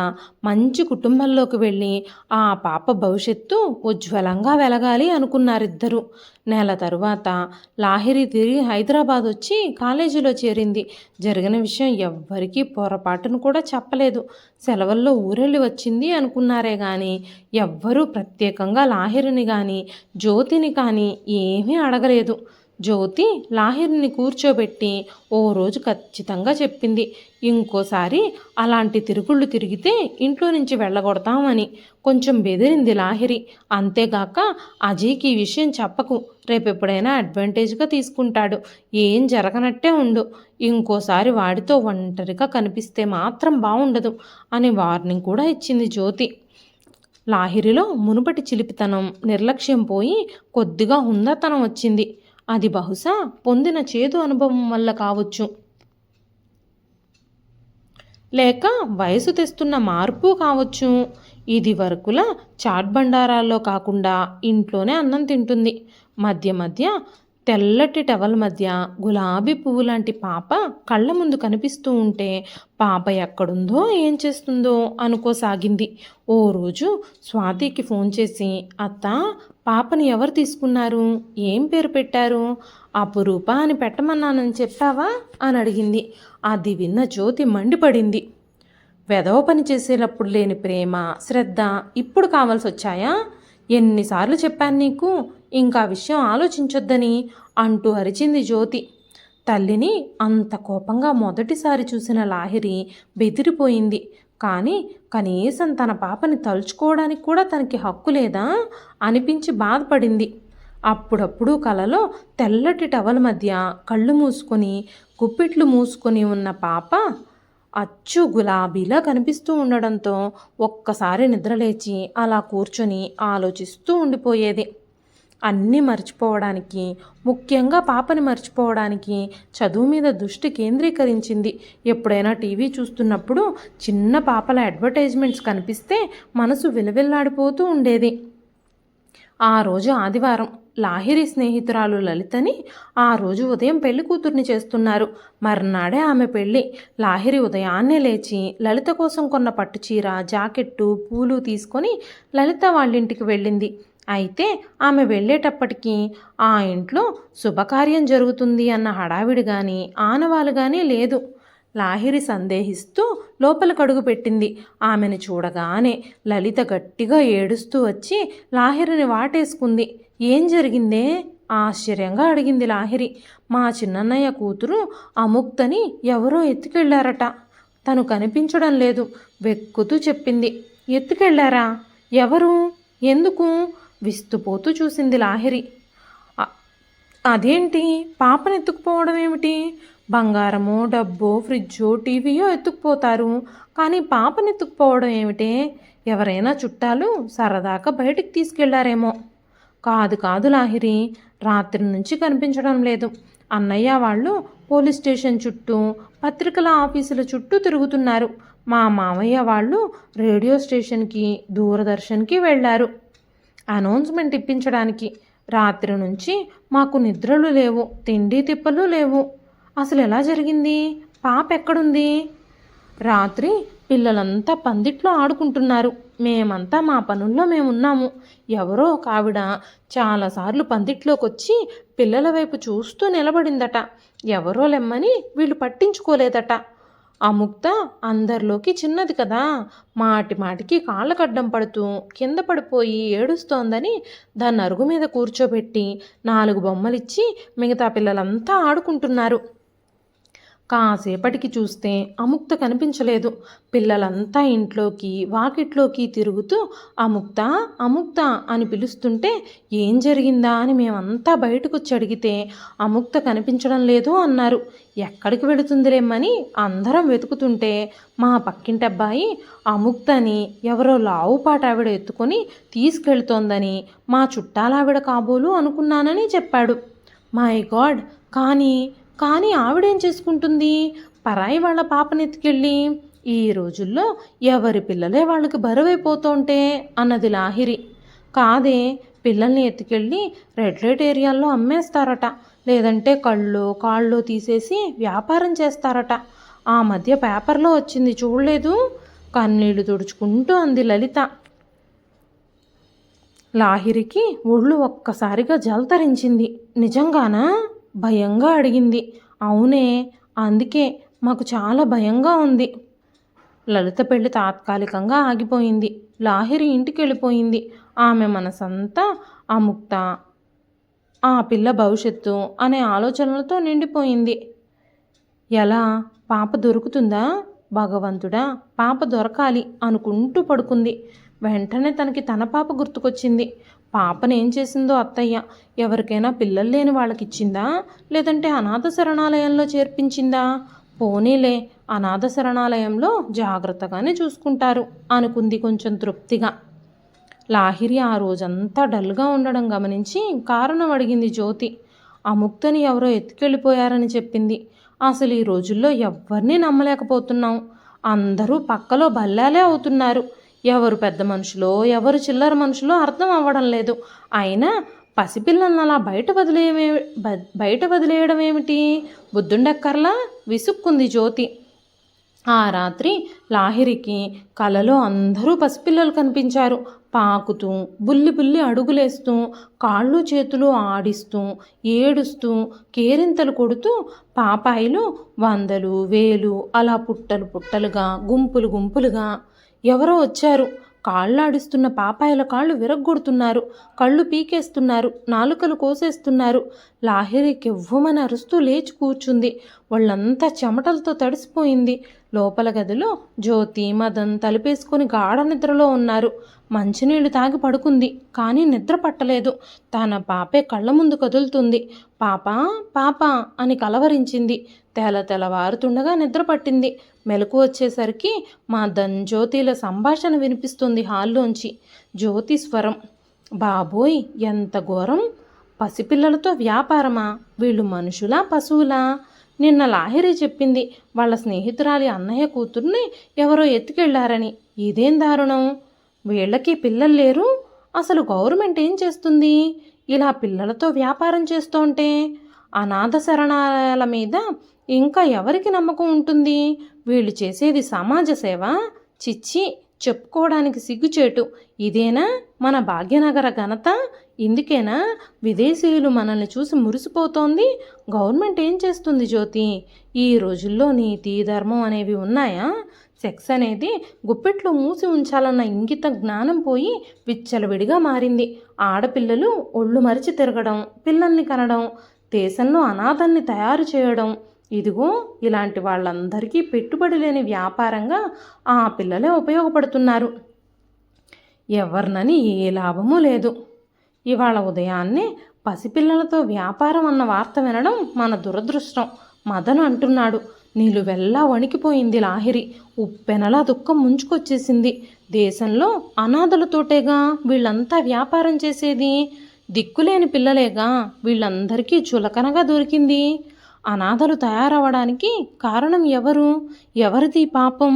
మంచి కుటుంబంలోకి వెళ్ళి ఆ పాప భవిష్యత్తు ఉజ్వలంగా వెలగాలి అనుకున్నారిద్దరూ. నెల తరువాత లాహిరి తిరిగి హైదరాబాద్ వచ్చి కాలేజీలో చేరింది. జరిగిన విషయం ఎవ్వరికీ పొరపాటును కూడా చెప్పలేదు. సెలవుల్లో ఊరెళ్ళి వచ్చింది అనుకున్నారే కానీ ఎవ్వరూ ప్రత్యేకంగా లాహిరిని కానీ జ్యోతిని కానీ ఏమీ అడగలేదు. జ్యోతి లాహిరిని కూర్చోబెట్టి ఓ రోజు ఖచ్చితంగా చెప్పింది, ఇంకోసారి అలాంటి తిరుగుళ్ళు తిరిగితే ఇంట్లో నుంచి వెళ్ళగొడతామని. కొంచెం బెదిరింది లాహిరి. అంతేగాక అజయ్కి ఈ విషయం చెప్పకు, రేపెప్పుడైనా అడ్వాంటేజ్గా తీసుకుంటాడు, ఏం జరగనట్టే ఉండు, ఇంకోసారి వాడితో ఒంటరిగా కనిపిస్తే మాత్రం బాగుండదు అని వార్నింగ్ కూడా ఇచ్చింది జ్యోతి. లాహిరిలో మునుపటి చిలిపితనం, నిర్లక్ష్యం పోయి కొద్దిగా హుందాతనం వచ్చింది. అది బహుశా పొందిన చేదు అనుభవం వల్ల కావచ్చు, లేక వయసు తెస్తున్న మార్పు కావచ్చు. ఇది వరకులా చాట్ బండారాల్లో కాకుండా ఇంట్లోనే అన్నం తింటుంది. మధ్య మధ్య తెల్లటి టవల్ మధ్య గులాబీ పువ్వు లాంటి పాప కళ్ళ ముందు కనిపిస్తూ ఉంటే పాప ఎక్కడుందో ఏం చేస్తుందో అనుకోసాగింది. ఓ రోజు స్వాతికి ఫోన్ చేసి, అత్త, పాపని ఎవరు తీసుకున్నారు, ఏం పేరు పెట్టారు, అపురూప అని పెట్టమన్నానని చెప్పావా అని అడిగింది. అది విన్న జ్యోతి మండిపడింది. వెధవ పని చేసేటప్పుడు లేని ప్రేమ, శ్రద్ధ ఇప్పుడు కావాల్సి వచ్చాయా? ఎన్నిసార్లు చెప్పాను నీకు, ఇంకా విషయం ఆలోచించొద్దని అంటూ అరిచింది జ్యోతి. తల్లిని అంత కోపంగా మొదటిసారి చూసిన లాహిరి బెదిరిపోయింది. కానీ కనీసం తన పాపని తలుచుకోవడానికి కూడా తనకి హక్కు లేదా అనిపించి బాధపడింది. అప్పుడప్పుడు కలలో తెల్లటి టవల్ మధ్య కళ్ళు మూసుకొని గుప్పిట్లు మూసుకొని ఉన్న పాప అచ్చు గులాబీలా కనిపిస్తూ ఉండడంతో ఒక్కసారి నిద్రలేచి అలా కూర్చొని ఆలోచిస్తూ ఉండిపోయేది. అన్నీ మర్చిపోవడానికి, ముఖ్యంగా పాపని మర్చిపోవడానికి చదువు మీద దృష్టి కేంద్రీకరించింది. ఎప్పుడైనా టీవీ చూస్తున్నప్పుడు చిన్న పాపల అడ్వర్టైజ్మెంట్స్ కనిపిస్తే మనసు విలవిల్లాడిపోతూ ఉండేది. ఆ రోజు ఆదివారం. లాహిరి స్నేహితురాలు లలితని ఆ రోజు ఉదయం పెళ్లి కూతుర్ని చేస్తున్నారు. మర్నాడే ఆమె పెళ్ళి. లాహిరి ఉదయాన్నే లేచి లలిత కోసం కొన్న పట్టుచీర, జాకెట్టు, పూలు తీసుకొని లలిత వాళ్ళింటికి వెళ్ళింది. అయితే ఆమె వెళ్ళేటప్పటికీ ఆ ఇంట్లో శుభకార్యం జరుగుతుంది అన్న హడావిడి కానీ ఆనవాలు కానీ లేదు. లాహిరి సందేహిస్తూ లోపలికి అడుగు పెట్టింది. ఆమెను చూడగానే లలిత గట్టిగా ఏడుస్తూ వచ్చి లాహిరిని వాటేసుకుంది. ఏం జరిగిందే ఆశ్చర్యంగా అడిగింది లాహిరి. మా చిన్నన్నయ్య కూతురు అముక్తని ఎవరో ఎత్తుకెళ్లారట, తను కనిపించడం లేదు వెక్కుతూ చెప్పింది. ఎత్తుకెళ్లారా? ఎవరు? ఎందుకు? విస్తుపోతూ చూసింది లాహిరి. అదేంటి, పాపను ఎత్తుకుపోవడం ఏమిటి? బంగారమో, డబ్బో, ఫ్రిడ్జో, టీవీయో ఎత్తుకుపోతారు, కానీ పాపను ఎత్తుకుపోవడం ఏమిటే? ఎవరైనా చుట్టాలు సరదాగా బయటికి తీసుకెళ్లారేమో. కాదు కాదు లాహిరి, రాత్రి నుంచి కనిపించడం లేదు. అన్నయ్య వాళ్ళు పోలీస్ స్టేషన్ చుట్టూ, పత్రికల ఆఫీసుల చుట్టూ తిరుగుతున్నారు. మా మామయ్య వాళ్ళు రేడియో స్టేషన్కి, దూరదర్శన్కి వెళ్ళారు అనౌన్స్మెంట్ ఇప్పించడానికి. రాత్రి నుంచి మాకు నిద్రలు లేవు, తిండి తిప్పలు లేవు. అసలు ఎలా జరిగింది? పాప ఎక్కడుంది? రాత్రి పిల్లలంతా పందిట్లో ఆడుకుంటున్నారు, మేమంతా మా పనుల్లో మేమున్నాము. ఎవరో ఒక ఆవిడ చాలాసార్లు పందిట్లోకి వచ్చి పిల్లల వైపు చూస్తూ నిలబడిందట. ఎవరో లెమ్మని వీళ్ళు పట్టించుకోలేదట. అముక్త అందరిలోకి చిన్నది కదా, మాటి మాటికి కాళ్ళకడ్డం పడుతూ కింద పడిపోయి ఏడుస్తోందని దాన్ని అరుగు మీద కూర్చోబెట్టి 4 బొమ్మలిచ్చి మిగతా పిల్లలంతా ఆడుకుంటున్నారు. కాసేపటికి చూస్తే అముక్త కనిపించలేదు. పిల్లలంతా ఇంట్లోకి వాకిట్లోకి తిరుగుతూ అముక్త అముక్త అని పిలుస్తుంటే ఏం జరిగిందా అని మేమంతా బయటకొచ్చి అడిగితే అముక్త కనిపించడం లేదు అన్నారు. ఎక్కడికి వెళుతుందిలేమ్మని అందరం వెతుకుతుంటే మా పక్కింటి అబ్బాయి అముక్తని ఎవరో లావుపాట ఆవిడ ఎత్తుకొని తీసుకెళ్తోందని, మా చుట్టాలావిడ కాబోలు అనుకున్నానని చెప్పాడు. మై గాడ్, కానీ ఆవిడేం చేసుకుంటుంది? పరాయి వాళ్ళ పాపనెత్తుకెళ్ళి. ఈ రోజుల్లో ఎవరి పిల్లలే వాళ్ళకి బరువైపోతుంటే అన్నది లాహిరి. కాదే, పిల్లల్ని ఎత్తుకెళ్ళి రెడ్ లైట్ ఏరియాల్లో అమ్మేస్తారట, లేదంటే కాళ్ళు తీసేసి వ్యాపారం చేస్తారట. ఆ మధ్య పేపర్లో వచ్చింది, చూడలేదు? కన్నీళ్లు తుడుచుకుంటూ అంది లలిత. లాహిరికి ఒళ్ళు ఒక్కసారిగా జలతరించింది. నిజంగానా? భయంగా అడిగింది. అవునే, అందుకే మాకు చాలా భయంగా ఉంది. లలిత పెళ్లి తాత్కాలికంగా ఆగిపోయింది. లాహిరి ఇంటికి వెళ్ళిపోయింది. ఆమె మనసంతా అముక్త, ఆ పిల్ల భవిష్యత్తు అనే ఆలోచనలతో నిండిపోయింది. ఎలా? పాప దొరుకుతుందా? భగవంతుడా, పాప దొరకాలి అనుకుంటూ పడుకుంది. వెంటనే తనకి తన పాప గుర్తుకొచ్చింది. పాపనేం చేసిందో అత్తయ్య? ఎవరికైనా పిల్లలు లేని వాళ్ళకిచ్చిందా, లేదంటే అనాథ శరణాలయంలో చేర్పించిందా? పోనీలే, అనాథ శరణాలయంలో జాగ్రత్తగానే చూసుకుంటారు అనుకుంది కొంచెం తృప్తిగా. లాహిరి ఆ రోజంతా డల్గా ఉండడం గమనించి కారణం అడిగింది జ్యోతి. అముక్తని ఎవరో ఎత్తుకెళ్ళిపోయారని చెప్పింది. అసలు ఈ రోజుల్లో ఎవ్వరినీ నమ్మలేకపోతున్నాం. అందరూ పక్కలో బల్లాలే అవుతున్నారు. ఎవరు పెద్ద మనుషులో ఎవరు చిల్లర మనుషులో అర్థం అవ్వడం లేదు. అయినా పసిపిల్లలను అలా బయట వదిలేయడం ఏమిటి? బుద్ధుండక్కర్లా విసుక్కుంది జ్యోతి. ఆ రాత్రి లాహిరికి కలలో అందరూ పసిపిల్లలు కనిపించారు. పాకుతూ బుల్లి అడుగులేస్తూ కాళ్ళు చేతులు ఆడిస్తూ ఏడుస్తూ కేరింతలు కొడుతూ పాపాయిలు 100, 1000 అలా పుట్టలుగా గుంపులుగా ఎవరో వచ్చారు. కాళ్ళాడిస్తున్న పాపాయిల కాళ్ళు విరగ్గొడుతున్నారు, కళ్ళు పీకేస్తున్నారు, నాలుకలు కోసేస్తున్నారు. లాహిరి కెవ్వుమని అరుస్తూ లేచి కూర్చుంది. వాళ్ళంతా చెమటలతో తడిసిపోయింది. లోపల గదిలో జ్యోతి, మదన్ తలుపేసుకొని గాఢ నిద్రలో ఉన్నారు. మంచినీళ్లు తాగి పడుకుంది, కానీ నిద్ర పట్టలేదు. తన పాపే కళ్ళ ముందు కదులుతుంది. పాపా అని కలవరించింది. తెల్లవారుతుండగా నిద్ర పట్టింది. మెలకు వచ్చేసరికి మదన్, జ్యోతిల సంభాషణ వినిపిస్తుంది హాల్లోంచి. జ్యోతి స్వరం, బాబోయ్ ఎంత ఘోరం! పసిపిల్లలతో వ్యాపారమా? వీళ్ళు మనుషులా పశువులా? నిన్న లాహిరి చెప్పింది వాళ్ళ స్నేహితురాలి అన్నయ్య కూతుర్ని ఎవరో ఎత్తుకెళ్లారని. ఇదేం దారుణం! వీళ్ళకి పిల్లలు లేరు. అసలు గవర్నమెంట్ ఏం చేస్తుంది ఇలా పిల్లలతో వ్యాపారం చేస్తుంటే? అనాథ శరణాలయాల మీద ఇంకా ఎవరికి నమ్మకం ఉంటుంది? వీళ్ళు చేసేది సమాజ సేవ? చిచ్చి, చెప్పుకోవడానికి సిగ్గుచేటు. ఇదేనా మన భాగ్యనగర ఘనత? ఇందుకేనా విదేశీయులు మనల్ని చూసి మురిసిపోతోంది? గవర్నమెంట్ ఏం చేస్తుంది జ్యోతి? ఈ రోజుల్లో నీతి ధర్మం అనేవి ఉన్నాయా? సెక్స్ అనేది గుప్పెట్లో మూసి ఉంచాలన్న ఇంగిత జ్ఞానం పోయి విచ్చలవిడిగా మారింది. ఆడపిల్లలు ఒళ్ళు మరిచి తిరగడం, పిల్లల్ని కనడం, దేశంలో అనాథల్ని తయారు చేయడం, ఇదిగో ఇలాంటి వాళ్ళందరికీ పెట్టుబడి లేని వ్యాపారంగా ఆ పిల్లలే ఉపయోగపడుతున్నారు. ఎవరినని ఏ లాభమూ లేదు. ఇవాళ ఉదయాన్నే పసిపిల్లలతో వ్యాపారం అన్న వార్త వినడం మన దురదృష్టం. మదన్ అంటున్నాడు. నిలువెల్లా వణికిపోయింది లాహిరి. ఉప్పెనలా దుఃఖం ముంచుకొచ్చేసింది. దేశంలో అనాథలతోటేగా వీళ్ళంతా వ్యాపారం చేసేది. దిక్కులేని పిల్లలేగా వీళ్ళందరికీ చులకనగా దొరికింది. అనాథలు తయారవడానికి కారణం ఎవరు? ఎవరిది పాపం?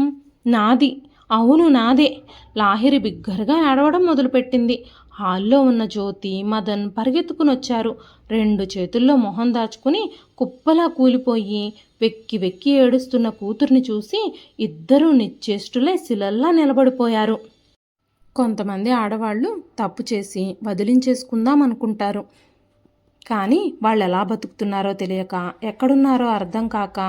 నాది. అవును, నాదే. లాహిరి బిగ్గరగా ఏడవడం మొదలుపెట్టింది. హాల్లో ఉన్న జ్యోతి, మదన్ పరిగెత్తుకునొచ్చారు. 2 చేతుల్లో మొహం దాచుకుని కుప్పలా కూలిపోయి వెక్కి ఏడుస్తున్న కూతుర్ని చూసి ఇద్దరూ నిశ్చేష్టులై శిలల్లా నిలబడిపోయారు. కొంతమంది ఆడవాళ్ళు తప్పు చేసి వదిలించేసుకుందాం అనుకుంటారు. కానీ వాళ్ళు ఎలా బతుకుతున్నారో తెలియక, ఎక్కడున్నారో అర్థం కాక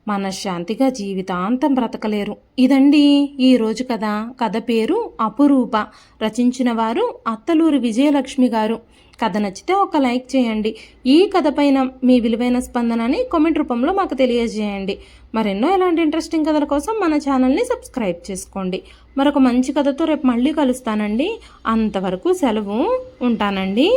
మనశ్శాంతిగా జీవితాంతం బ్రతకలేరు. ఇదండి ఈరోజు కథ. కథ పేరు అపురూప. రచించిన వారు అత్తలూరి విజయలక్ష్మి గారు. కథ నచ్చితే ఒక లైక్ చేయండి. ఈ కథ పైన మీ విలువైన స్పందనని కామెంట్ రూపంలో మాకు తెలియజేయండి. మరెన్నో ఇలాంటి ఇంట్రెస్టింగ్ కథల కోసం మన ఛానల్ని సబ్స్క్రైబ్ చేసుకోండి. మరొక మంచి కథతో రేపు మళ్ళీ కలుస్తానండి. అంతవరకు సెలవు. ఉంటానండి.